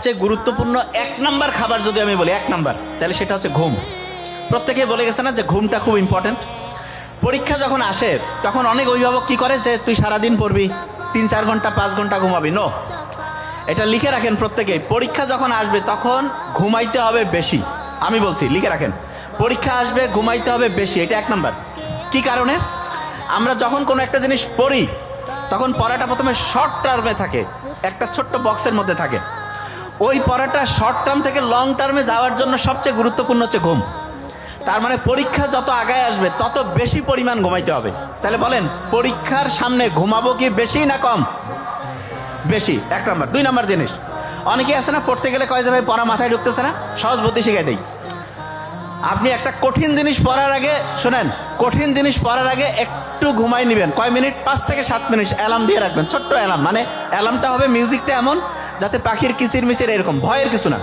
সবচেয়ে গুরুত্বপূর্ণ 1 নাম্বার খাবার যদি আমি বলি 1 নাম্বার, তাহলে সেটা হচ্ছে ঘুম। প্রত্যেকেই বলে গেছে না যে ঘুমটা খুব ইম্পর্ট্যান্ট। পরীক্ষা যখন আসে তখন অনেক অভিভাবক কি করে যে তুই সারাদিন পড়বি, 3-4 ঘন্টা 5 ঘন্টা ঘুমাবি। নো, এটা লিখে রাখেন প্রত্যেকেই। পরীক্ষা যখন আসবে তখন ঘুমাইতে হবে বেশি। আমি বলছি, লিখে রাখেন, পরীক্ষা আসবে ঘুমাইতে হবে বেশি। এটা 1 নাম্বার। কি কারণে? আমরা যখন কোনো একটা জিনিস পড়ি তখন পড়াটা প্রথমে শর্ট টার্মে থাকে, একটা ছোট্ট বক্সের মধ্যে থাকে। ওই পড়াটা শর্ট টার্ম থেকে লং টার্মে যাওয়ার জন্য সবচেয়ে গুরুত্বপূর্ণ হচ্ছে ঘুম। তার মানে পরীক্ষা যত আগায় আসবে তত বেশি পরিমাণ ঘুমাইতে হবে। তাহলে বলেন, পরীক্ষার সামনে ঘুমাবো কি বেশি না কম? বেশি, 1 নাম্বার। 2 নাম্বার জিনিস, অনেকে আছে না পড়তে গেলে কয় যে ভাই পড়া মাথায় ঢুকতেছে না, সহজ বুদ্ধি শিখাই দেই। আপনি একটা কঠিন জিনিস পড়ার আগে, শোনেন, কঠিন জিনিস পড়ার আগে একটু ঘুমাই নেবেন। কয় মিনিট? 5 থেকে 7 মিনিট অ্যালার্ম দিয়ে রাখবেন, ছোট্ট অ্যালার্ম। মানে অ্যালার্মটা হবে মিউজিকটা এমন যাতে পাখির কিচির মিচির, এরকম ভয়ের কিছু না।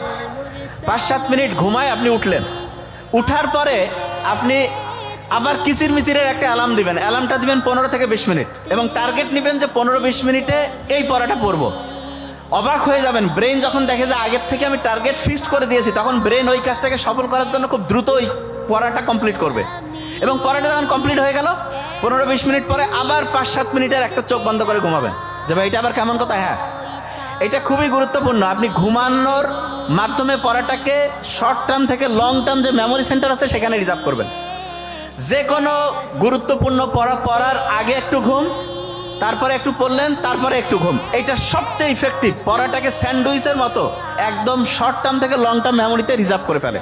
5-7 মিনিট ঘুমায় আপনি উঠলেন, উঠার পরে আপনি আবার কিচির মিচিরের একটা অ্যালার্ম দিবেন। অ্যালার্মটা দিবেন 15 থেকে 20 মিনিট এবং টার্গেট নেবেন যে 15-20 মিনিটে এই পড়াটা পড়বো। অবাক হয়ে যাবেন, ব্রেন যখন দেখে যে আগের থেকে আমি টার্গেট ফিক্সড করে দিয়েছি, তখন ব্রেন ওই কাজটাকে সফল করার জন্য খুব দ্রুতই পড়াটা কমপ্লিট করবে। এবং পড়াটা যখন কমপ্লিট হয়ে গেল 15-20 মিনিট পরে আবার 5-7 মিনিটের একটা চোখ বন্ধ করে ঘুমাবেন। যে ভাই এটা আবার কেমন কথা? হ্যাঁ, এটা খুবই গুরুত্বপূর্ণ। আপনি ঘুমানোর মাধ্যমে পড়াটাকে শর্ট টার্ম থেকে লং টার্ম যে মেমোরি সেন্টার আছে সেখানে রিজার্ভ করবেন। যে কোনো গুরুত্বপূর্ণ পড়া পড়ার আগে একটু ঘুম, তারপরে একটু পড়লেন, তারপরে একটু ঘুম। এটা সবচেয়ে ইফেক্টিভ। পড়াটাকে স্যান্ডউইচের মতো একদম শর্ট টার্ম থেকে লং টার্ম মেমোরিতে রিজার্ভ করে ফেলে।